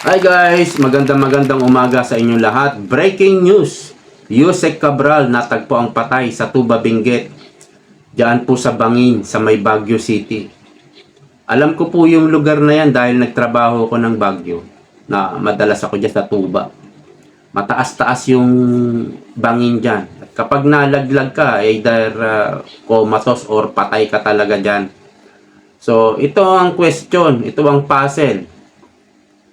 Hi guys, magandang umaga sa inyong lahat. Breaking news. Yusek Cabral natagpo ang patay sa Tuba Benguet. Diyan po sa Bangin, sa may Baguio City. Alam ko po yung lugar na yan dahil nagtrabaho ko ng Baguio. Na madalas ako dyan sa Tuba. Mataas-taas yung bangin dyan. At kapag nalaglag ka, either comatose or patay ka talaga dyan. So, ito ang question, ito ang puzzle.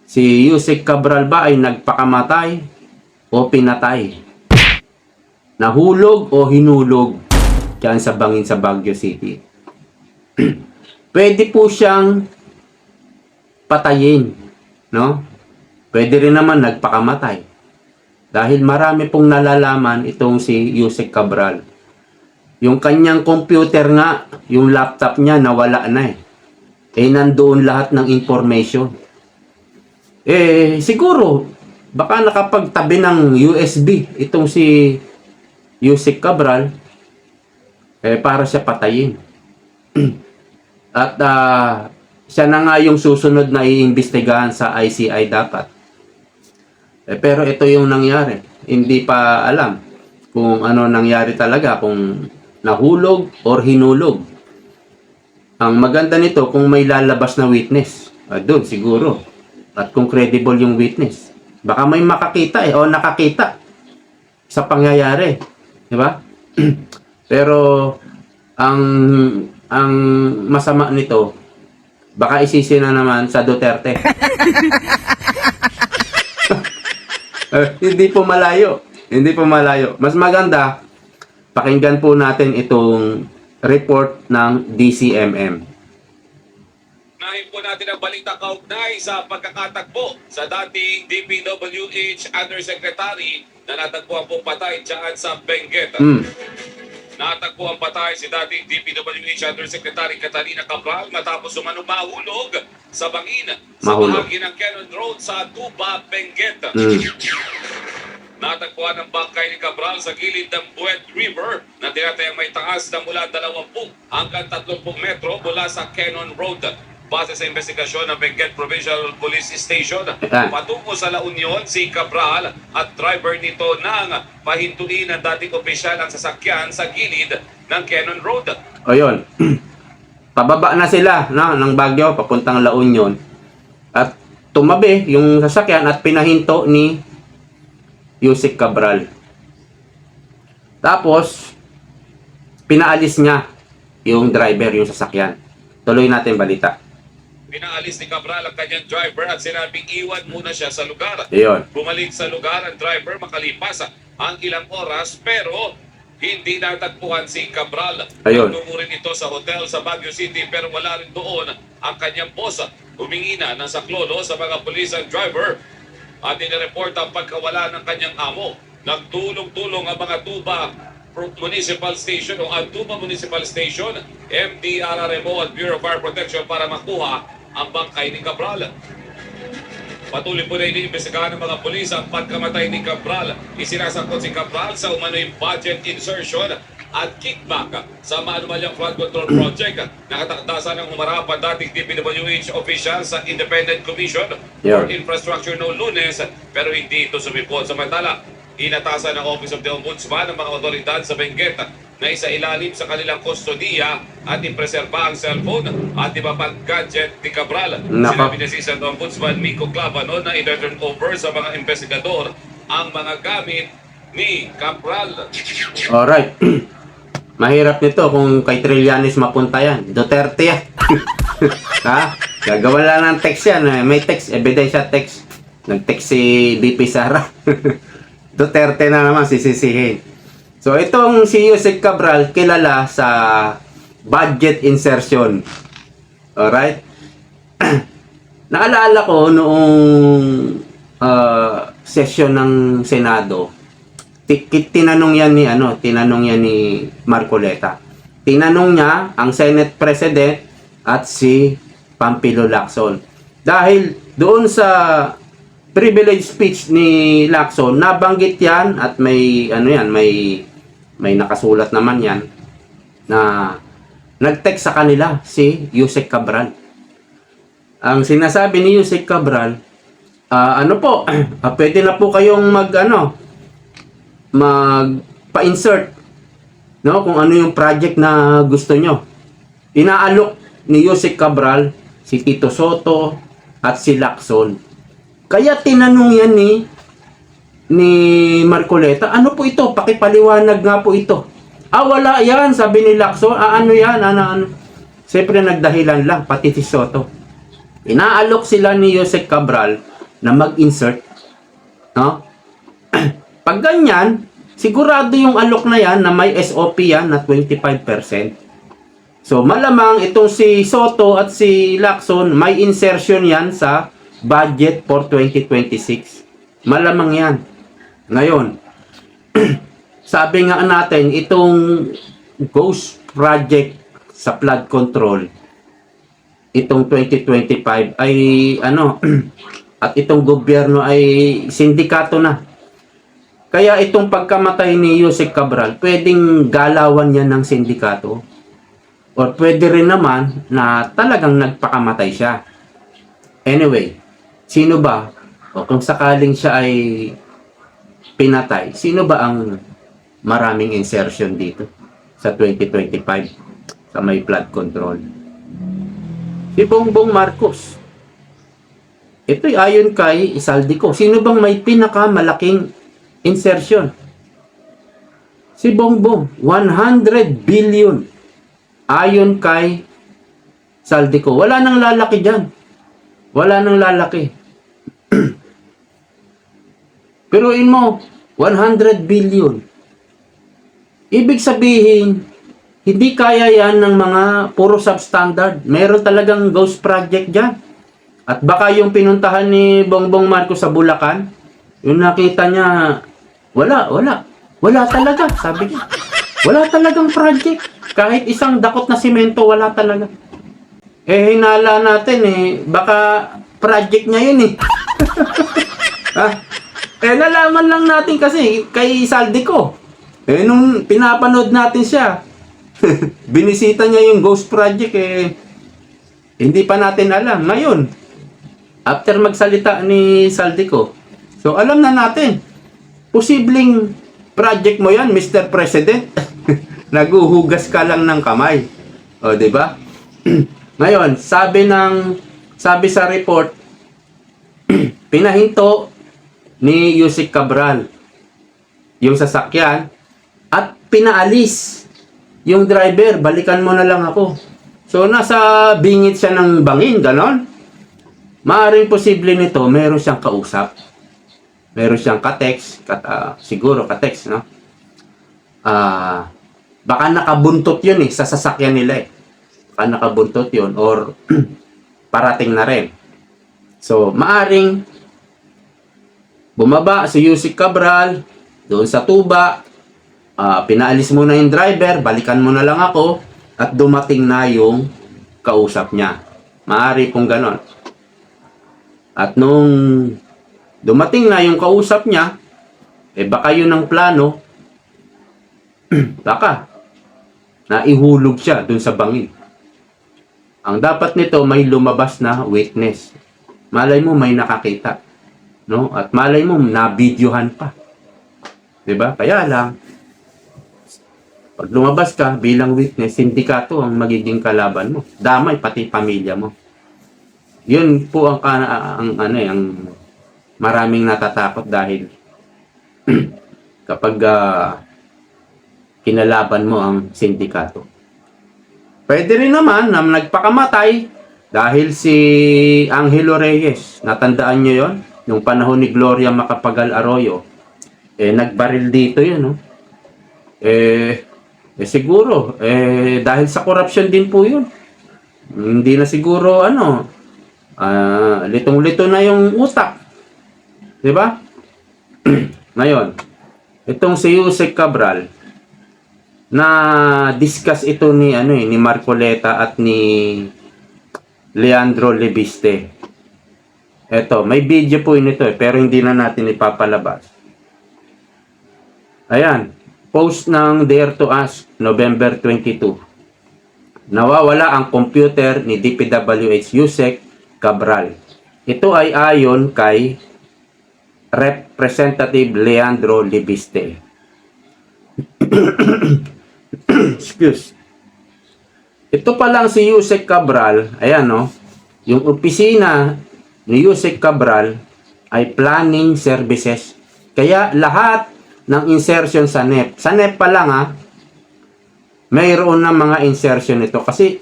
Si Yusek Cabral ba ay nagpakamatay o pinatay? Nahulog o hinulog diyan sa bangin sa Baguio City? Pwede po siyang patayin, no? Pwede rin naman nagpakamatay. Dahil marami pong nalalaman itong si Yusek Cabral. Yung kanyang computer nga, yung laptop niya nawala na eh. Nandoon lahat ng information. Siguro, baka nakapagtabi ng USB itong si Yusek Cabral para siya patayin. At siya na nga yung susunod na iimbestigahan sa ICI dapat. Pero ito yung nangyari. Hindi pa alam kung ano nangyari talaga, kung nahulog or hinulog. Ang maganda nito kung may lalabas na witness. Doon siguro. At kung credible yung witness. Baka may makakita o nakakita sa pangyayari. Di ba? Pero ang masama nito, baka isisi na naman sa Duterte. Hindi po malayo. Hindi po malayo. Mas maganda, pakinggan po natin itong report ng DCMM. Unahin po natin ang balita kaugnay sa pagkakatakbo sa dating DPWH Undersecretary na natagpuan pong patay dyan sa Benguet. Natagpo ang patay si dating DPWH Undersecretary Catalina Cabral matapos umano mahulog sa bangin sa bahagi ng Cannon Road sa Tuba, Benguet. Natagpuan ang bangkay ni Cabral sa gilid ng Buet River na tinatayang may taas na mula 20 hanggang 30 metro mula sa Cannon Road. Base sa investigasyon ng Benguet Provincial Police Station, patungo sa La Union si Cabral at driver nito nang pahintuin ng dating opisyal ang sasakyan sa gilid ng Cannon Road. Ayun. Pababa na sila ng Baguio papuntang La Union. At tumabi yung sasakyan at pinahinto ni Yusek Cabral. Tapos pinaalis niya yung driver, yung sasakyan. Tuloy natin balita. Pinaalis ni Cabral ang kanyang driver at sinabing iwan muna siya sa lugar. Ayun. Bumalik sa lugar ang driver makalipas ang ilang oras pero hindi natagpuan si Cabral. Ayun. Nagtungo rin ito sa hotel sa Baguio City pero wala rin doon ang kanyang boss. Humingi na ng saklolo sa mga pulis ang driver at inireport ang pagkawala ng kanyang amo. Nagtulong-tulong ang mga Tuba Municipal Station o ang Tuba Municipal Station, MDRRMO at Bureau of Fire Protection para makuha ang bangkay ni Cabral. Patuloy po na iniimbestigahan ng mga pulis ang pagkamatay ni Cabral. Isinasangkot si Cabral sa umano'y budget insertion at kickback sa maanumalyang flood control project. Nakatakdasan ng humarap ang dating DPWH official sa Independent Commission for Infrastructure noong Lunes pero hindi ito sumipot. Samantala, inatasan ng Office of the Ombudsman ng mga otoridad sa Benguet na isa ilalim sa kanilang kustodiya at ipreserba ang cellphone at iba pang gadget ni Cabral. Sinabi ni Assistant Ombudsman Miko Clavano na i-turn over sa mga investigador ang mga gamit ni Cabral. Alright. Mahirap nito kung kay Trillanes mapunta yan. Duterte yan. Ha? Gagawa lang ng text yan. May text, ebidensya text. Nag-text si BP Sara. Duterte na naman sisisihin. So itong si Yusek Cabral kilala sa budget insertion. Alright? Naalala ko noong session ng Senado, tinanong yan ni Marcoleta. Tinanong niya ang Senate President at si Pampilo Lacson. Dahil doon sa privilege speech ni Lacson, nabanggit yan at may may nakasulat naman yan na nag-text sa kanila si Yusek Cabral. Ang sinasabi ni Yusek Cabral, ano po, pwede na po kayong magpa-insert, no, kung ano yung project na gusto nyo. Inaalok ni Yusek Cabral si Tito Soto at si Lacson. Kaya tinanong yan ni Marcoleta, ano po ito? Pakipaliwanag nga po ito. Wala yan, sabi ni Lacson. Ano yan? Ano? Siyempre nagdahilan lang, pati si Soto. Inaalok sila ni Yusek Cabral na mag-insert, no? Pag ganyan, sigurado yung alok na yan na may SOP yan na 25%. So malamang itong si Soto at si Lacson may insertion yan sa budget for 2026. Malamang yan. Ngayon, sabi nga natin, itong ghost project sa flood control, itong 2025 ay at itong gobyerno ay sindikato na. Kaya itong pagkamatay ni Yusek Cabral, pwedeng galawan yan ng sindikato. Or pwede rin naman na talagang nagpakamatay siya. Anyway, sino ba? O kung sakaling siya ay pinatay, sino ba ang maraming insertion dito sa 2025 sa may flood control? Si Bongbong Marcos. Ito'y ayon kay Saldico. Sino bang may pinakamalaking insertion? Si Bongbong. 100 billion. Ayon kay Saldico. Wala nang lalaki dyan. Wala nang lalaki. Peruin mo, 100 billion. Ibig sabihin, hindi kaya yan ng mga puro substandard. Meron talagang ghost project dyan. At baka yung pinuntahan ni Bongbong Marcos sa Bulacan, yung nakita niya, wala talaga, sabi niya. Wala talagang project. Kahit isang dakot na simento, wala talaga. Hinala natin baka project niya yun nalaman lang natin kasi kay Saldico. Nung pinapanood natin siya, binisita niya yung ghost project hindi pa natin alam. Ngayon, after magsalita ni Saldico, so alam na natin, posibleng project mo yan, Mr. President. Naguhugas ka lang ng kamay. O, di ba? Ngayon, sabi sa report, pinahinto ni Yusek Cabral yung sasakyan at pinaalis yung driver, balikan mo na lang ako. So, nasa bingit siya ng bangin, ganon. Maaring posible nito, meron siyang kausap. Meron siyang ka-text, siguro ka-text, no? Baka nakabuntot yun sa sasakyan nila Baka nakabuntot yun or parating na rin. So, maaring bumaba si Yusek Cabral doon sa tuba, pinaalis mo na yung driver, balikan mo na lang ako, at dumating na yung kausap niya. Maari pong ganon. At nung dumating na yung kausap niya, baka yun ang plano, baka naihulog siya dun sa bangin. Ang dapat nito, may lumabas na witness. Malay mo may nakakita, no? At malay mo na-videohan pa. 'Di ba? Kaya lang pag lumabas ka bilang witness, sindikato ang magiging kalaban mo. Damay pati pamilya mo. Yun po ang maraming natatakot dahil kapag kinalaban mo ang sindikato. Pwede rin naman na nagpakamatay dahil si Angelo Reyes, natandaan nyo yon, yung panahon ni Gloria Macapagal Arroyo, nagbaril dito yun, no? Siguro, dahil sa corruption din po yun. Hindi na siguro, litong-lito na yung utak. Diba? Ngayon, itong si Yusek Cabral, na discuss ito ni Marcoleta at ni Leandro Lebiste. Eto, may video po nito pero hindi na natin ipapalabas. Ayan, post ng Dare to Ask, November 22. Nawawala ang computer ni DPWH Yusek Cabral. Ito ay ayon kay Representative Leandro Libiste. Excuse. Ito pa lang si Yusek Cabral, ayan no, yung opisina ni Yusek Cabral ay planning services. Kaya lahat ng insertion sa NEP, sa NEP pa lang mayroon na mga insertion ito kasi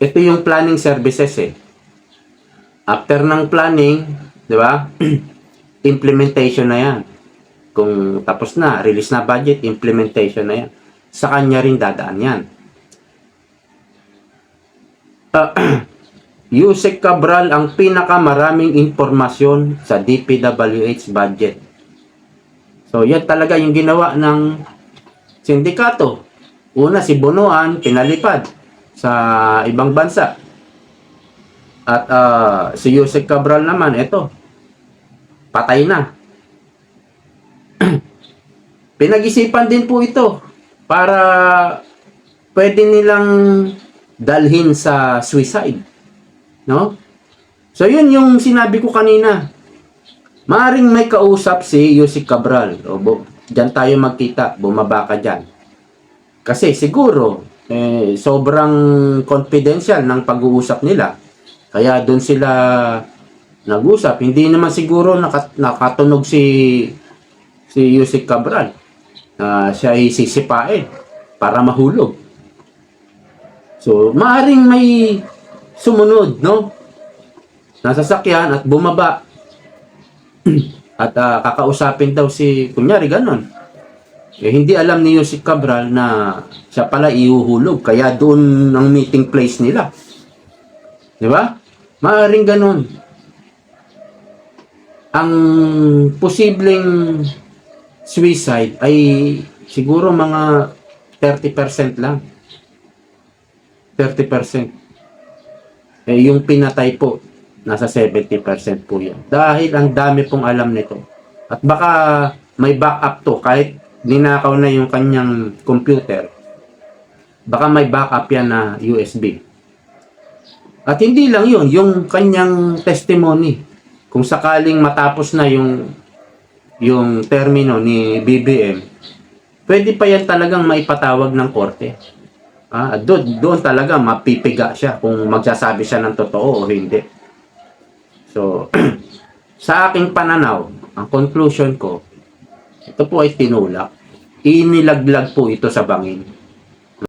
ito yung planning services eh. After ng planning, di ba? Implementation na yan. Kung tapos na, release na budget, implementation na yan. Sa kanya rin dadaan yan. Yusek Cabral ang pinakamaraming impormasyon sa DPWH budget. So, yan talaga yung ginawa ng sindikato. Una, si Bonoan, pinalipad sa ibang bansa. At si Yusek Cabral naman, eto, patay na. Pinag-isipan din po ito para pwede nilang dalhin sa suicide. No? So, yun yung sinabi ko kanina. Maaring may kausap si Yusek Cabral. Diyan tayo magkita. Bumaba ka dyan. Kasi siguro, sobrang confidential ng pag-uusap nila. Kaya doon sila nag-usap. Hindi naman siguro nakatunog si Yusek Cabral. Siya ay sisipain para mahulog. So, maaring may sumunod, no? Nasasakyan at bumaba. At kakausapin daw kunyari ganon. Hindi alam ni Yusek Cabral na siya pala ihuhulog. Kaya doon ang meeting place nila. Di ba? Maaring ganon. Ang posibleng suicide ay siguro mga 30% lang. 30%. Yung pinatay po, nasa 70% po yan. Dahil ang dami pong alam nito. At baka may backup to, kahit ninakaw na yung kanyang computer, baka may backup yan na USB. At hindi lang yun, yung kanyang testimony. Kung sakaling matapos na yung termino ni BBM, pwede pa yan talagang maipatawag ng korte. Doon talaga mapipiga siya kung magsasabi siya ng totoo o hindi. So, sa aking pananaw, ang conclusion ko, ito po ay tinulak. Inilaglag po ito sa bangin.